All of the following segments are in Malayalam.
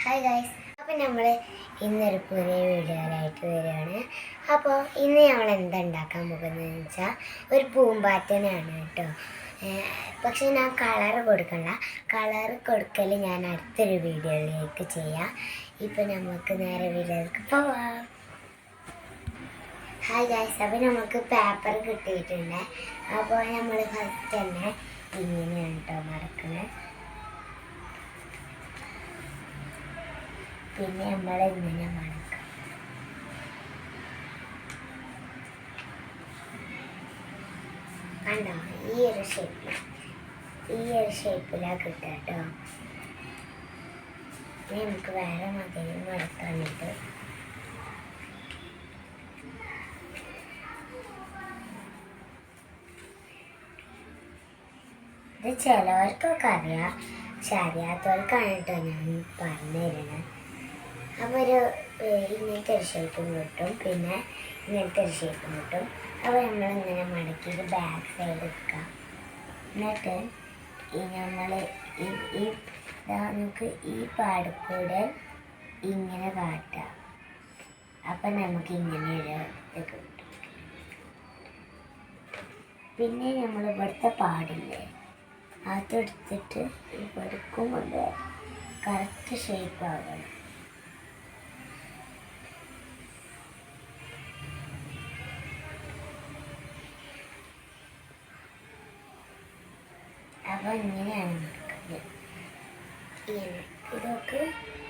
ഹായ് ഗൈസ്, അപ്പോൾ നമ്മൾ ഇന്നൊരു പുതിയ വീഡിയോയിലായിട്ട് വരികയാണ്. അപ്പോൾ ഇന്ന് നമ്മൾ എന്താ ഉണ്ടാക്കാൻ പോകുന്നതെന്ന് വെച്ചാൽ ഒരു പൂമ്പാറ്റനാണ് കേട്ടോ. പക്ഷേ ഞാൻ കളറ് കൊടുക്കണ്ട, കളറ് കൊടുക്കൽ ഞാൻ അടുത്തൊരു വീഡിയോയിലേക്ക് ചെയ്യാം. ഇപ്പോൾ നമുക്ക് നേരെ വീഡിയോയിലേക്ക് പോവാം. ഹായ് ഗൈസ്, അപ്പോൾ നമുക്ക് പേപ്പർ കിട്ടിയിട്ടുണ്ട്. അപ്പോൾ നമ്മൾ ഫസ്റ്റ് തന്നെ ഇങ്ങനെയാണ് കേട്ടോ മടക്കുന്നത്. പിന്നെ നമ്മൾ ഇങ്ങനെ മടക്കാം. കണ്ടോ, ഈ ഒരു ഷേപ്പിലാണ് കിട്ടുക കേട്ടോ. ഇനി നമുക്ക് വേറെ മതിൽ മടക്കാനുണ്ട്. ഇത് ചിലവർക്കൊക്കെ അറിയാം, പക്ഷെ അറിയാത്തവർക്കാണ് കേട്ടോ ഞാൻ പറഞ്ഞു തരുന്നത്. അപ്പോൾ ഇങ്ങനത്തെ ഒരു ഷേപ്പും കിട്ടും, പിന്നെ ഇങ്ങനത്തെ ഒരു ഷേപ്പും കിട്ടും. അപ്പോൾ നമ്മളിങ്ങനെ മടക്കിയിട്ട് ബാക്ക് സൈഡ് വെക്കാം. എന്നിട്ട് നമ്മൾ നമുക്ക് ഈ പാടക്കൂടെ ഇങ്ങനെ കാട്ടാം. അപ്പം നമുക്ക് ഇങ്ങനെ ഒരു ഇത് കിട്ടും. പിന്നെ നമ്മൾ ഇവിടുത്തെ പാടില്ലേ, അതെടുത്തിട്ട് ഇവിടേക്കും കൊണ്ട് കറക്റ്റ് ഷേപ്പ് ആകണം. അപ്പോൾ ഇങ്ങനെയാണ് നടക്കുന്നത്. ഇതൊക്കെ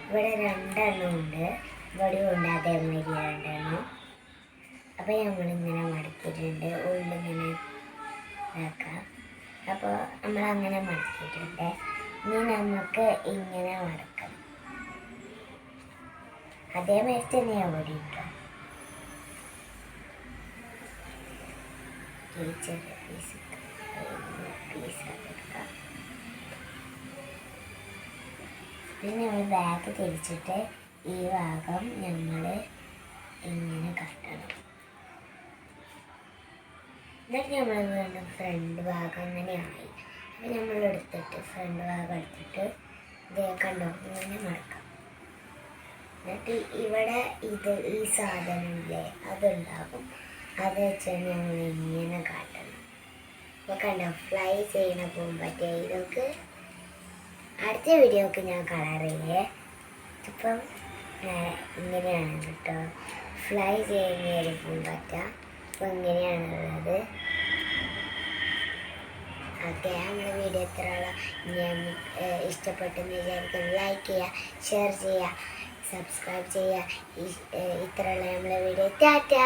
ഇവിടെ രണ്ടെണ്ണം ഉണ്ട്, ഇവിടെ ഉണ്ട് അതേമാതിരി രണ്ടെണ്ണം. അപ്പോൾ നമ്മളിങ്ങനെ മടക്കിയിട്ടുണ്ട്, ഉള്ളിങ്ങനെ ഇതാക്കാം. അപ്പോൾ നമ്മളങ്ങനെ മടക്കിയിട്ടുണ്ട്. ഇനി നമുക്ക് ഇങ്ങനെ മടക്കണം. അതേമാതിരി തന്നെ അവിടെ ഉണ്ടോ ചെറിയ പീസ് എടുക്കാം. പിന്നെ നമ്മൾ ബാക്ക് തിരിച്ചിട്ട് ഈ ഭാഗം നമ്മൾ ഇങ്ങനെ കട്ടണം. എന്നിട്ട് നമ്മൾ വീണ്ടും ഫ്രണ്ട് ഭാഗം അങ്ങനെയായി. അപ്പം നമ്മൾ എടുത്തിട്ട് ഫ്രണ്ട് ഭാഗം എടുത്തിട്ട് ഇതേ കണ്ടോ ഇങ്ങനെ മടക്കാം. എന്നിട്ട് ഇവിടെ ഈ സാധനമില്ലേ അതുണ്ടാകും, അത് വെച്ചാൽ നമ്മൾ ഇങ്ങനെ കാട്ടണം. അപ്പോൾ കണ്ടോ, ഫ്ലൈ ചെയ്യണ പൂമ്പാറ്റ. ഇതൊക്കെ അടുത്ത വീഡിയോക്ക് ഞാൻ കളർ ചെയ്യേ. ഇപ്പം ഇങ്ങനെയാണ് കേട്ടോ ഫ്ലൈ ചെയ്യുന്ന ഒരു പൂമ്പാറ്റ. അപ്പോൾ ഇങ്ങനെയാണുള്ളത്. ഓക്കെ, നമ്മുടെ വീഡിയോ ഇത്രയുള്ള ഞാൻ ഇഷ്ടപ്പെട്ടെന്ന് വിചാരിക്കുന്നു. ലൈക്ക് ചെയ്യുക, ഷെയർ ചെയ്യുക, സബ്സ്ക്രൈബ് ചെയ്യുക. ഇത്രയുള്ള നമ്മളെ വീഡിയോ. ടാറ്റാ.